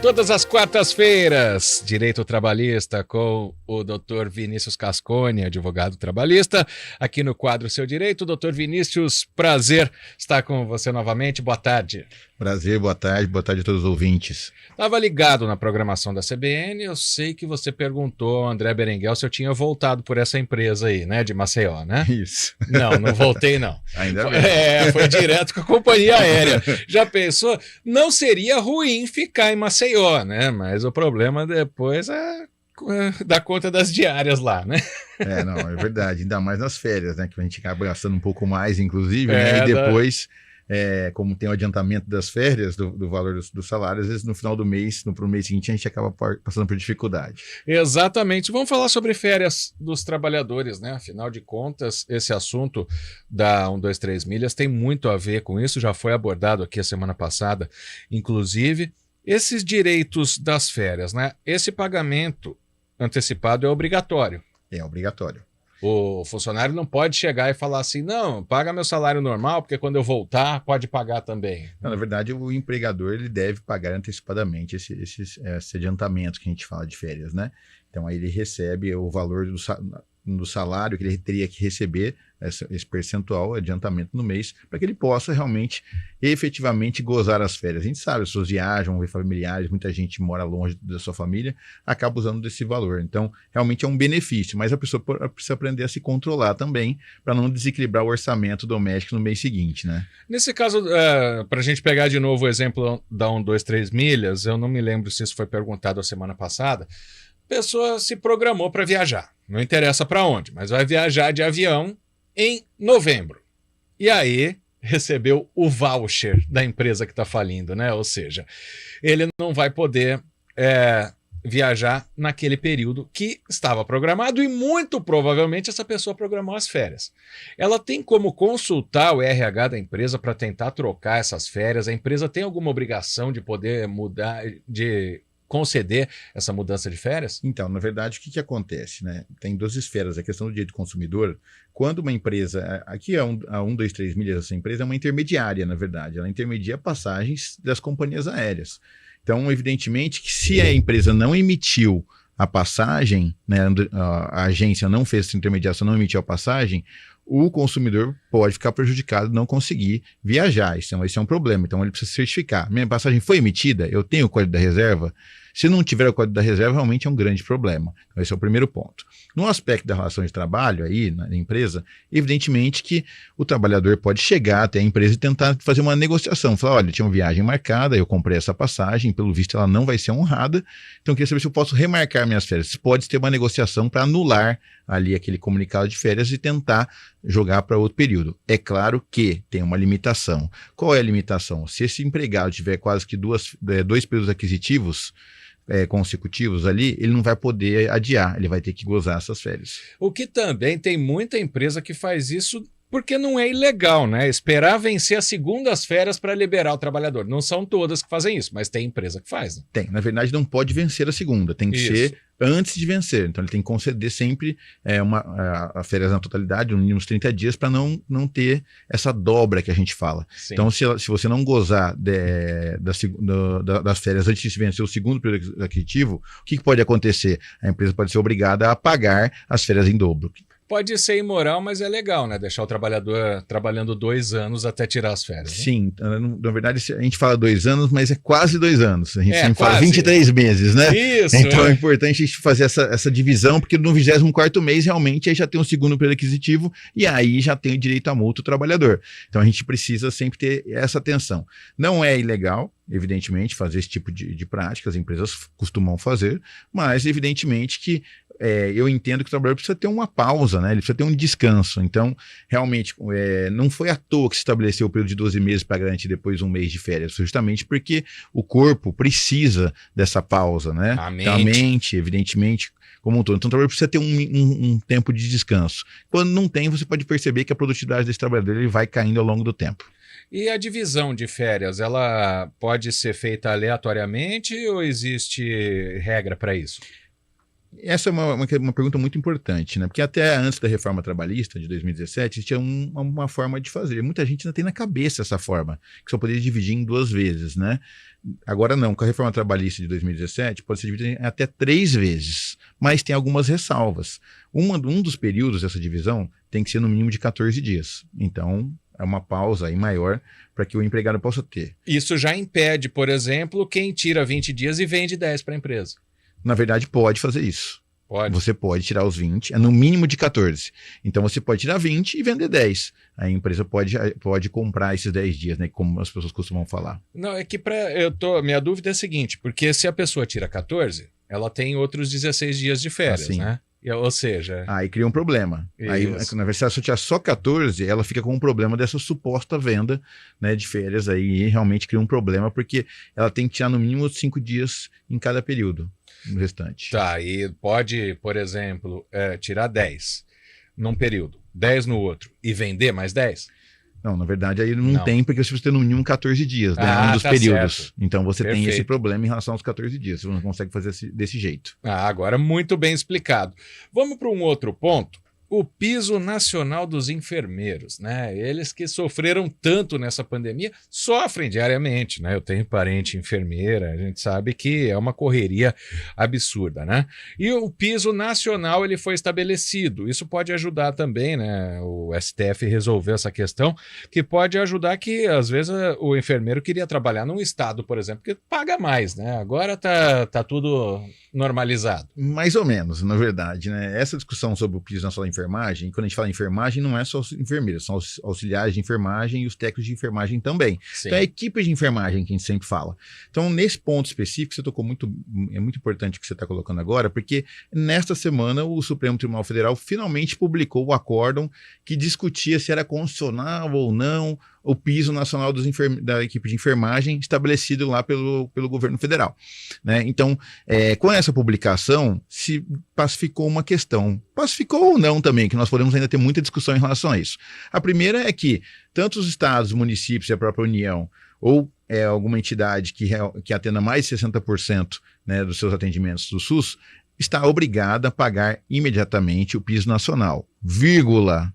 Todas as quartas-feiras, Direito Trabalhista com o Dr. Vinícius Cascone, advogado trabalhista, aqui no quadro Seu Direito. Dr. Vinícius, prazer estar com você novamente. Boa tarde. Prazer, boa tarde a todos os ouvintes. Estava ligado na programação da CBN, eu sei que você perguntou ao André Berenguel se eu tinha voltado por essa empresa aí, né, de Maceió, né? Isso. Não voltei não. Ainda bem. Foi direto com a companhia aérea. Já pensou? Não seria ruim ficar em Maceió, né? Mas o problema depois é dar conta das diárias lá, né? Não, é verdade. Ainda mais nas férias, né? Que a gente acaba gastando um pouco mais, inclusive, né? E depois... como tem o adiantamento das férias, do valor do salário, às vezes no final do mês, pro mês seguinte, a gente acaba passando por dificuldade. Exatamente. Vamos falar sobre férias dos trabalhadores, né? Afinal de contas, esse assunto da 123 milhas tem muito a ver com isso, já foi abordado aqui a semana passada, inclusive, esses direitos das férias, né? Esse pagamento antecipado é obrigatório. É obrigatório. O funcionário não pode chegar e falar assim, não, paga meu salário normal, porque quando eu voltar, pode pagar também. Não, na verdade, o empregador ele deve pagar antecipadamente esse adiantamento que a gente fala de férias, né? Então, aí ele recebe o valor do salário que ele teria que receber, esse percentual, adiantamento no mês, para que ele possa realmente, efetivamente, gozar as férias. A gente sabe, as pessoas viajam, vê familiares, muita gente mora longe da sua família, acaba usando desse valor. Então, realmente é um benefício, mas a pessoa precisa aprender a se controlar também, para não desequilibrar o orçamento doméstico no mês seguinte, né? Nesse caso, para a gente pegar de novo o exemplo da 123 milhas, eu não me lembro se isso foi perguntado a semana passada, a pessoa se programou para viajar, não interessa para onde, mas vai viajar de avião em novembro. E aí recebeu o voucher da empresa que está falindo, né? Ou seja, ele não vai poder viajar naquele período que estava programado e muito provavelmente essa pessoa programou as férias. Ela tem como consultar o RH da empresa para tentar trocar essas férias? A empresa tem alguma obrigação de poder mudar, de conceder essa mudança de férias? Então, na verdade, o que acontece, né? Tem duas esferas, a questão do direito do consumidor. Quando uma empresa, aqui a 123 milhas, essa empresa é uma intermediária, na verdade, ela intermedia passagens das companhias aéreas. Então, evidentemente que se a empresa não emitiu a passagem, né, a agência não fez essa intermediação, não emitiu a passagem, o consumidor pode ficar prejudicado, não conseguir viajar. Esse é um problema. Então, ele precisa certificar. Minha passagem foi emitida? Eu tenho o código da reserva? Se não tiver o código da reserva, realmente é um grande problema. Então, esse é o primeiro ponto. No aspecto da relação de trabalho, aí, na empresa, evidentemente que o trabalhador pode chegar até a empresa e tentar fazer uma negociação. Falar, olha, tinha uma viagem marcada, eu comprei essa passagem, pelo visto ela não vai ser honrada, então eu queria saber se eu posso remarcar minhas férias. Pode ter uma negociação para anular ali aquele comunicado de férias e tentar jogar para outro período. É claro que tem uma limitação. Qual é a limitação? Se esse empregado tiver quase que dois períodos aquisitivos consecutivos ali, ele não vai poder adiar, ele vai ter que gozar essas férias. O que também tem muita empresa que faz isso porque não é ilegal, né? Esperar vencer as segundas férias para liberar o trabalhar. Não são todas que fazem isso, mas tem empresa que faz. Né? Tem, na verdade não pode vencer a segunda, tem que ser antes de vencer. Então ele tem que conceder sempre a férias na totalidade, no mínimo uns 30 dias, para não ter essa dobra que a gente fala. Sim. Então se você não gozar das férias antes de vencer o segundo período aquisitivo, o que pode acontecer? A empresa pode ser obrigada a pagar as férias em dobro. Pode ser imoral, mas é legal, né? Deixar o trabalhador trabalhando 2 anos até tirar as férias. Né? Sim, na verdade a gente fala 2 anos, mas é quase 2 anos. A gente sempre quase. Fala 23 meses, né? Isso. Então é importante a gente fazer essa divisão, porque no 24º mês realmente aí já tem um segundo período aquisitivo e aí já tem o direito à multa o trabalhador. Então a gente precisa sempre ter essa atenção. Não é ilegal, evidentemente, fazer esse tipo de prática, as empresas costumam fazer, mas evidentemente que eu entendo que o trabalhador precisa ter uma pausa, né? Ele precisa ter um descanso. Então, realmente, não foi à toa que se estabeleceu o período de 12 meses para garantir depois um mês de férias, justamente porque o corpo precisa dessa pausa, né? A mente, evidentemente, como um todo. Então, o trabalhador precisa ter um tempo de descanso. Quando não tem, você pode perceber que a produtividade desse trabalhador ele vai caindo ao longo do tempo. E a divisão de férias, ela pode ser feita aleatoriamente ou existe regra para isso? Essa é uma pergunta muito importante, né? Porque até antes da reforma trabalhista de 2017, tinha uma forma de fazer. Muita gente ainda tem na cabeça essa forma, que só poderia dividir em 2 vezes, né? Agora não, com a reforma trabalhista de 2017, pode ser dividido em até 3 vezes, mas tem algumas ressalvas. Um dos períodos dessa divisão tem que ser no mínimo de 14 dias. Então, é uma pausa aí maior para que o empregado possa ter. Isso já impede, por exemplo, quem tira 20 dias e vende 10 para a empresa. Na verdade, pode fazer isso. Pode. Você pode tirar os 20, é no mínimo de 14. Então você pode tirar 20 e vender 10. A empresa pode comprar esses 10 dias, né? Como as pessoas costumam falar. Não, é que minha dúvida é a seguinte, porque se a pessoa tira 14, ela tem outros 16 dias de férias, né? Ou seja... Aí cria um problema. Aí, na verdade, se ela tirar só 14, ela fica com um problema dessa suposta venda, né, de férias aí, e realmente cria um problema, porque ela tem que tirar no mínimo 5 dias em cada período, no restante. Tá, e pode, por exemplo, tirar 10 num período, 10 no outro, e vender mais 10? Não, na verdade aí não tem, porque você tem no mínimo 14 dias, né? Um dos períodos. Certo. Então você tem esse problema em relação aos 14 dias, você não consegue fazer desse jeito. Agora muito bem explicado. Vamos para um outro ponto. O piso nacional dos enfermeiros, né? Eles que sofreram tanto nessa pandemia, sofrem diariamente, né? Eu tenho parente enfermeira, a gente sabe que é uma correria absurda, né? E o piso nacional, ele foi estabelecido. Isso pode ajudar também, né? O STF resolveu essa questão, que pode ajudar que, às vezes, o enfermeiro queria trabalhar num estado, por exemplo, que paga mais, né? Agora tá tudo normalizado. Mais ou menos, na verdade, né? Essa discussão sobre o piso nacional da enfermagem, quando a gente fala em enfermagem, não é só os enfermeiros, são os auxiliares de enfermagem e os técnicos de enfermagem também. Sim. Então é a equipe de enfermagem que a gente sempre fala. Então, nesse ponto específico, você tocou é muito importante o que você está colocando agora, porque nesta semana o Supremo Tribunal Federal finalmente publicou o acórdão que discutia se era constitucional ou não o piso nacional da equipe de enfermagem estabelecido lá pelo governo federal, né? Então, com essa publicação, se pacificou uma questão. Pacificou ou não também, que nós podemos ainda ter muita discussão em relação a isso. A primeira é que tanto os estados, municípios e a própria União, ou alguma entidade que atenda mais de 60%, né, dos seus atendimentos do SUS, está obrigada a pagar imediatamente o piso nacional, vírgula,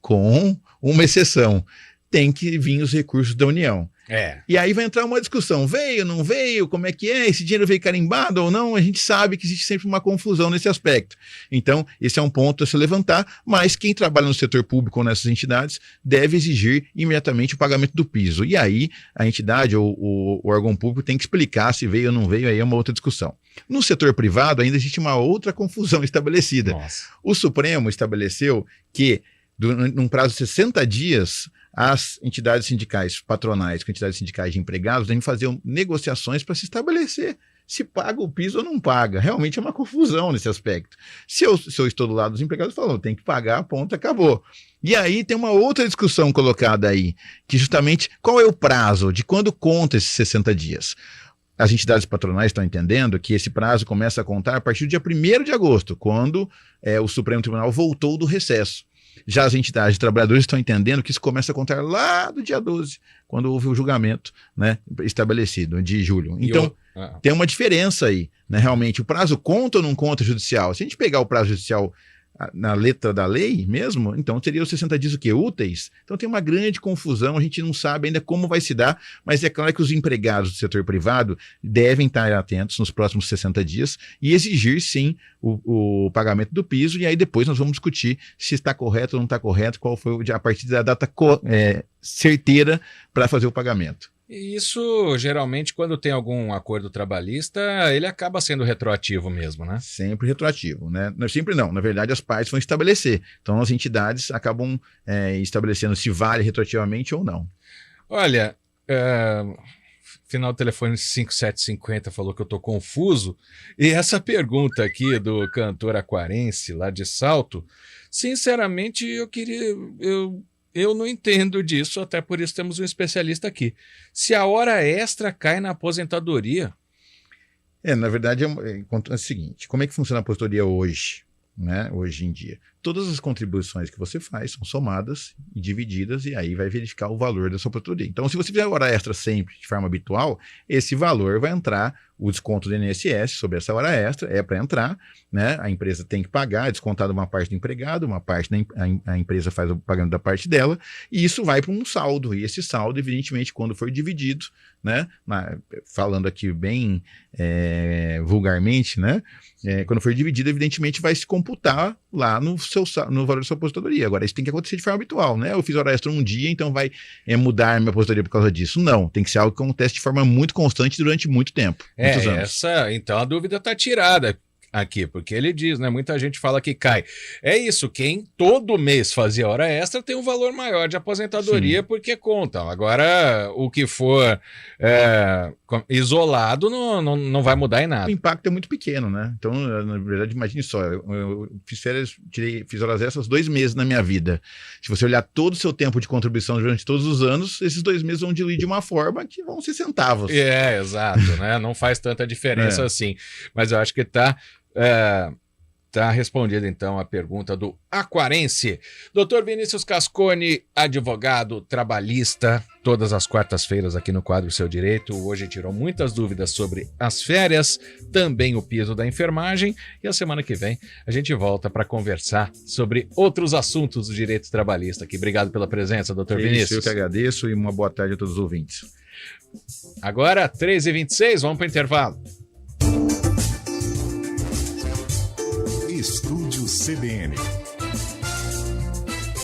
com uma exceção. Tem que vir os recursos da União. E aí vai entrar uma discussão, veio, não veio, como é que é, esse dinheiro veio carimbado ou não, a gente sabe que existe sempre uma confusão nesse aspecto. Então, esse é um ponto a se levantar, mas quem trabalha no setor público ou nessas entidades deve exigir imediatamente o pagamento do piso. E aí, a entidade ou o órgão público tem que explicar se veio ou não veio, aí é uma outra discussão. No setor privado, ainda existe uma outra confusão estabelecida. Nossa. O Supremo estabeleceu que, num prazo de 60 dias, as entidades sindicais patronais com entidades sindicais de empregados devem fazer negociações para se estabelecer se paga o piso ou não paga. Realmente é uma confusão nesse aspecto. Se eu estou do lado dos empregados, falou, tem que pagar, ponto, acabou. E aí tem uma outra discussão colocada aí, que justamente qual é o prazo, de quando conta esses 60 dias? As entidades patronais estão entendendo que esse prazo começa a contar a partir do dia 1º de agosto, quando o Supremo Tribunal voltou do recesso. Já as entidades de trabalhadores estão entendendo que isso começa a contar lá do dia 12, quando houve o julgamento, né, estabelecido, de julho. Então, tem uma diferença aí, né, realmente. O prazo conta ou não conta judicial? Se a gente pegar o prazo judicial na letra da lei mesmo, então teria os 60 dias o quê? Úteis? Então tem uma grande confusão, a gente não sabe ainda como vai se dar, mas é claro que os empregados do setor privado devem estar atentos nos próximos 60 dias e exigir sim o pagamento do piso, e aí depois nós vamos discutir se está correto ou não está correto, qual foi a partir da data certeira para fazer o pagamento. E isso, geralmente, quando tem algum acordo trabalhista, ele acaba sendo retroativo mesmo, né? Sempre retroativo, né? Sempre não, na verdade as partes vão estabelecer. Então as entidades acabam estabelecendo se vale retroativamente ou não. Olha, final do telefone 5750 falou que eu tô confuso, e essa pergunta aqui do cantor aquarense lá de Salto, sinceramente eu não entendo disso, até por isso temos um especialista aqui. Se a hora extra cai na aposentadoria... Na verdade é o seguinte, como é que funciona a aposentadoria hoje, né, hoje em dia? todas as contribuições que você faz são somadas e divididas, e aí vai verificar o valor da sua aposentadoria. Então, se você fizer hora extra sempre de forma habitual, esse valor vai entrar, o desconto do INSS sobre essa hora extra é para entrar, né? A empresa tem que pagar, é descontado uma parte do empregado, uma parte a empresa faz o pagamento da parte dela, e isso vai para um saldo, e esse saldo, evidentemente, quando for dividido, né? Falando aqui bem vulgarmente, né? Quando for dividido, evidentemente vai se computar lá no valor da sua aposentadoria. Agora, isso tem que acontecer de forma habitual, né? Eu fiz hora extra um dia, então vai mudar minha aposentadoria por causa disso. Não, tem que ser algo que acontece de forma muito constante durante muito tempo. Muitos anos. Então a dúvida está tirada aqui, porque ele diz, né? Muita gente fala que cai. É isso, quem todo mês fazia hora extra tem um valor maior de aposentadoria. Sim. Porque conta. Agora, o que for isolado não vai mudar em nada. O impacto é muito pequeno, né? Então, na verdade, imagine só, eu fiz férias, fiz horas extras 2 meses na minha vida. Se você olhar todo o seu tempo de contribuição durante todos os anos, esses 2 meses vão diluir de uma forma que vão ser centavos. Exato, né? Não faz tanta diferença assim. Mas eu acho que tá respondida, então, a pergunta do Aquarense. Dr. Vinícius Cascone, advogado trabalhista, todas as quartas-feiras aqui no quadro Seu Direito. Hoje tirou muitas dúvidas sobre as férias, também o piso da enfermagem, e a semana que vem a gente volta para conversar sobre outros assuntos do direito trabalhista aqui. Obrigado pela presença, Dr. Vinícius. Eu que agradeço e uma boa tarde a todos os ouvintes. Agora, 13h26, vamos para o intervalo. Estúdio CBN.